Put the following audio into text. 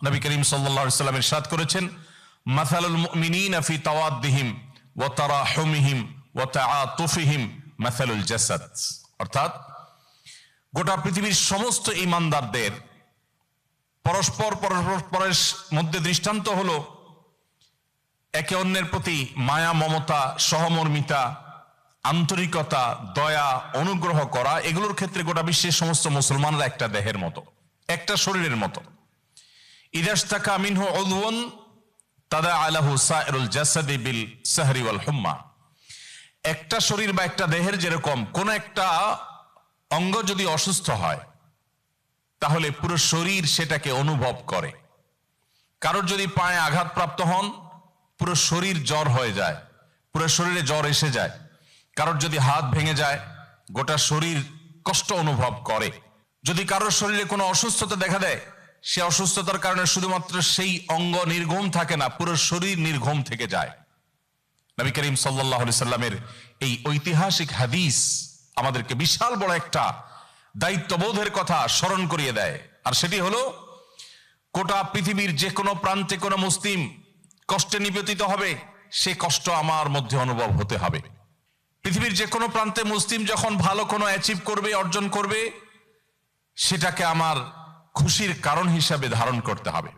নবী করিম সাল্লাল্লাহু আলাইহি ওয়াসাল্লাম ইরশাদ করেছেন, মাসালুল মুমিনিনা ফি তাওয়াদ্দিহিম ওয়া তারাহুমিহিম ওয়া তাআতুফিহিম মাসালুল জাসাদ। অর্থাৎ গোটা পৃথিবীর সমস্ত ঈমানদারদের পরস্পর পরস্পরের মধ্যে দৃষ্টান্ত হলো একে অন্যের প্রতি মায়া, মমতা, সহমর্মিতা, আন্তরিকতা, দয়া, অনুগ্রহ করা। এগুলোর ক্ষেত্রে গোটা বিশ্বের সমস্ত মুসলমানরা একটা দেহের মতো, একটা শরীরের মতো। ইদাশতাকা মিনহু উযওয়ুন তাদাআ লাহু সাইরুল জাসাদি বিল সাহরি ওয়াল হুম্মা। একটা শরীর বা একটা দেহের যেরকম কোন একটা অঙ্গ যদি অসুস্থ হয় তাহলে পুরো শরীর সেটাকে অনুভব করে। কারোর যদি পায়ে আঘাতপ্রাপ্ত হন পুরো শরীর জ্বর হয়ে যায়, পুরো শরীরে জ্বর এসে যায়। কারোর যদি হাত ভেঙে যায় গোটা শরীর কষ্ট অনুভব করে। যদি কারোর শরীরে কোনো অসুস্থতা দেখা দেয় সে অসুস্থতার কারণে শুধুমাত্র সেই অঙ্গ নির্ঘুম থাকে না, পুরো শরীর নির্ঘুম থেকে যায়। নবী করিম সাল্লাল্লাহু আলাইহি সাল্লামের এই ঐতিহাসিক হাদিস আমাদেরকে বিশাল বড় একটা দায়িত্ববোধের কথা স্মরণ করিয়ে দেয়। আর সেটি হলো গোটা পৃথিবীর যে কোনো প্রান্তে কোনো মুসলিম কষ্টে নিপতিত হবে সে কষ্ট আমার মধ্যে অনুভব হতে হবে। পৃথিবীর যে কোনো প্রান্তে মুসলিম যখন ভালো কোনো অ্যাচিভ করবে, অর্জন করবে, সেটাকে আমার খুশির কারণ হিসাবে ধারণ করতে হবে।